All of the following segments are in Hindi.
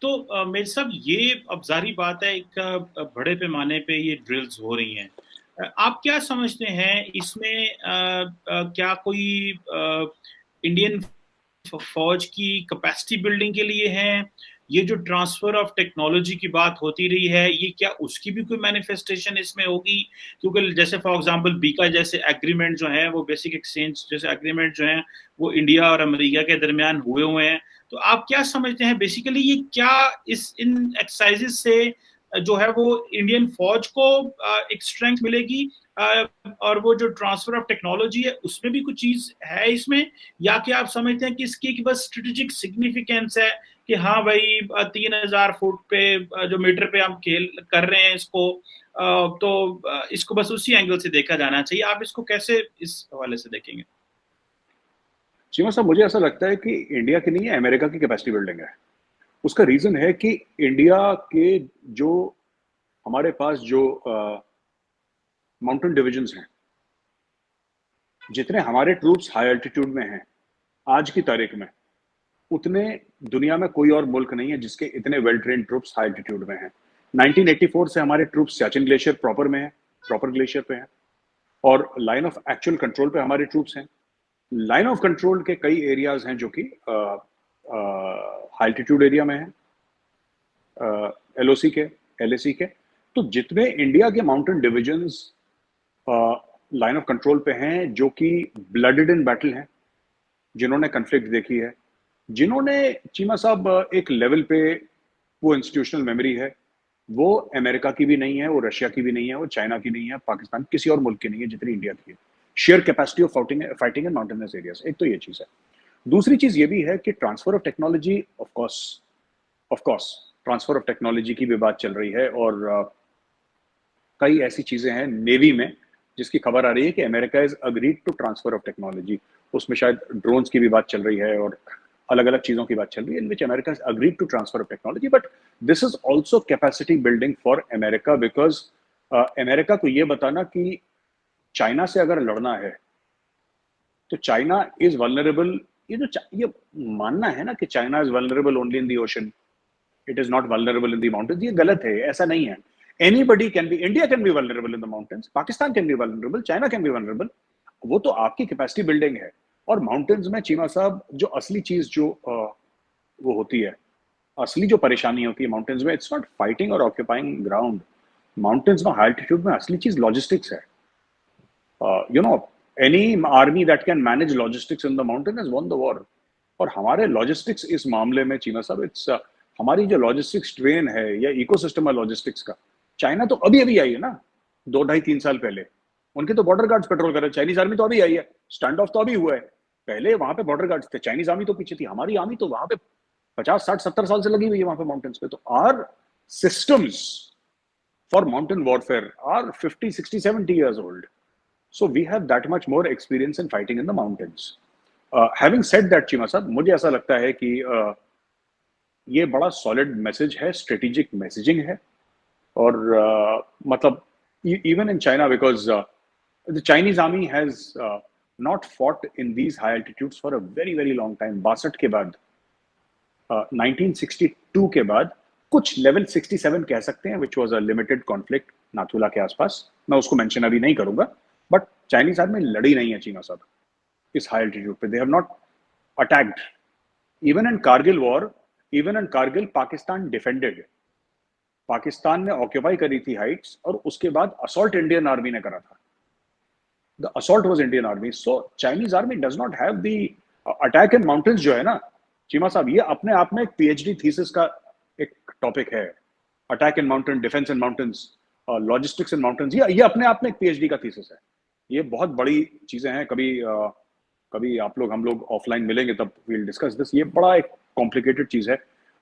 तो मेरे साहब ये अब ज़ाहिर बात है एक बड़े पैमाने पे ये ड्रिल्स हो रही हैं। आप क्या समझते हैं इसमें क्या कोई इंडियन फौज की कैपेसिटी बिल्डिंग के लिए है? ये जो ट्रांसफर ऑफ टेक्नोलॉजी की बात होती रही है, ये क्या उसकी भी कोई मैनिफेस्टेशन इसमें होगी? क्योंकि जैसे फॉर एग्जांपल बीका जैसे एग्रीमेंट जो है वो बेसिक एक्सचेंज जैसे एग्रीमेंट जो है वो इंडिया और अमेरिका के दरमियान हुए हुए हैं। तो आप क्या समझते हैं बेसिकली ये क्या इस इन एक्सरसाइजेस से जो है वो इंडियन फौज को एक स्ट्रेंथ मिलेगी, और वो जो ट्रांसफर ऑफ टेक्नोलॉजी है उसमें भी कुछ चीज है इसमें, या कि आप समझते हैं कि इसकी एक बस स्ट्रेटेजिक सिग्निफिकेंस है कि हाँ भाई 3,000 फुट पे जो मीटर पे हम खेल कर रहे हैं इसको, तो इसको बस उसी एंगल से देखा जाना चाहिए। आप इसको कैसे इस हवाले से देखेंगे? चीमा साहब, मुझे ऐसा लगता है कि इंडिया की नहीं है, अमेरिका की कैपेसिटी बिल्डिंग है। उसका रीजन है कि इंडिया के जो हमारे पास जो माउंटेन डिविजन्स हैं, जितने हमारे ट्रूप्स हाई एल्टीट्यूड में हैं आज की तारीख में, उतने दुनिया में कोई और मुल्क नहीं है जिसके इतने well train troops high altitude में हैं। 1984 से हमारे ट्रूप्स सियाचिन ग्लेशियर प्रॉपर में है, प्रॉपर ग्लेशियर पे हैं, और लाइन ऑफ एक्चुअल कंट्रोल पे हमारे ट्रूप्स हैं। लाइन ऑफ कंट्रोल के कई एरियाज हैं जो कि हाई एल्टीट्यूड एरिया में है, एलओसी के, एलएसी के। तो जितने इंडिया के mountain divisions line of control पे हैं, जो कि ब्लडेड इन बैटल हैं, जिन्होंने कन्फ्लिक्ट देखी है, जिन्होंने चीमा साहब एक लेवल पे वो इंस्टीट्यूशनल मेमोरी है, वो अमेरिका की भी नहीं है, वो रशिया की भी नहीं है, वो चाइना की नहीं है, पाकिस्तान किसी और मुल्क की नहीं है जितनी इंडिया की है। Share capacity of fighting in mountainous areas, एक तो ये चीज है। दूसरी चीज ये भी है कि transfer of technology, of course transfer of technology की भी बात चल रही है, और कई ऐसी चीजें हैं नेवी में जिसकी खबर आ रही है कि America is agreed to transfer of technology. उसमें शायद ड्रोन्स की भी बात चल रही है और अलग अलग चीजों की बात चल रही है, in which America is agreed to transfer of technology. But this is also capacity building for America, because America को यह बताना कि चाइना से अगर लड़ना है तो चाइना इज वल्नरेबल, ये मानना है ना कि China is vulnerable only in the ocean, it is not vulnerable in the mountains, ये गलत है, ऐसा नहीं है। Anybody can be, India can be vulnerable in the mountains, Pakistan can be vulnerable, China can be vulnerable. वो तो आपकी कैपेसिटी बिल्डिंग है। और माउंटेन्स में चीमा साहब जो असली चीज जो वो होती है, असली जो परेशानी होती है माउंटेन्स में, इट्स नॉट फाइटिंग और ऑक्यूपाइंग ग्राउंड। माउंटेन्स में, हाई एल्टीट्यूड में असली चीज लॉजिस्टिक्स है। You know, any army that can manage logistics in the mountain has one the war. और हमारे लॉजिस्टिक्स इस मामले में चीमा साहब, इट्स हमारी जो लॉजिस्टिक्स ट्रेन है या इकोसिस्टम है लॉजिस्टिक्स का, चाइना तो अभी अभी आई है ना, 2 ढाई 3 साल पहले। उनके तो बॉर्डर गार्ड्स पेट्रोल कर रहे, चाइनीज आर्मी तो अभी आई है, स्टैंड ऑफ तो अभी हुआ है। पहले वहां पे बॉर्डर गार्ड्स थे, चाइनीज आर्मी तो पीछे थी, हमारी आर्मी तो वहां पे 50 60 70 साल से लगी हुई है वहां पे माउंटेन्स पे। तो are systems for mountain warfare are 50 60 70 years old, so we have that much more experience in fighting in the mountains. Having said that, Cheema साहब, मुझे ऐसा लगता है कि ये बड़ा सॉलिड मैसेज है, स्ट्रेटेजिक मैसेजिंग है। और मतलब even in China, because the Chinese army has not fought in these high altitudes for a very very long time. 62 के बाद, 1962 के बाद कुछ लेवल 67 कह सकते हैं, which was a limited conflict Nathula के आसपास, मैं उसको मेंशन अभी नहीं करूंगा। बट चाइनीज आर्मी लड़ी नहीं है चीना साहब इस हाई एल्टीट्यूड पे, they have not attacked. Even in Kargil war, even in Kargil Pakistan defended, Pakistan ने ऑक्यूपाई करी थी हाइट्स, और उसके बाद असॉल्ट इंडियन आर्मी ने करा था, the assault was Indian army. So Chinese army does not have the attack in mountains जो है ना चीमा साहब, ये अपने आप में एक पीएचडी थीसिस का एक टॉपिक है। Attack in mountain, defence in mountains, logistics in mountains, ये अपने आप में एक पीएचडी का थीसिस है। ये बहुत बड़ी चीजें हैं। कभी कभी आप लोग, हम लोग ऑफलाइन मिलेंगे तब वील डिस्कस दिस। ये बड़ा एक कॉम्प्लिकेटेड चीज है,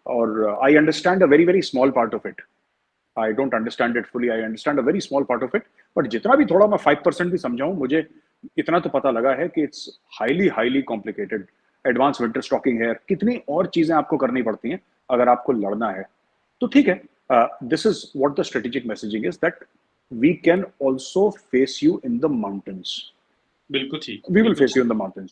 और I understand a very very small part of it. I don't understand it fully, I understand a very small part of it. But जितना भी थोड़ा मैं 5% भी समझाऊं, मुझे इतना तो पता लगा है कि it's highly highly complicated. Advance winter stocking है, कितनी और चीजें आपको करनी पड़ती हैं अगर आपको लड़ना है। तो ठीक है, this is what the strategic messaging is, that we can also face you in the mountains, बिल्कुल ठीक, वी विल बिल्कुल फेस ठीक। You in the mountains.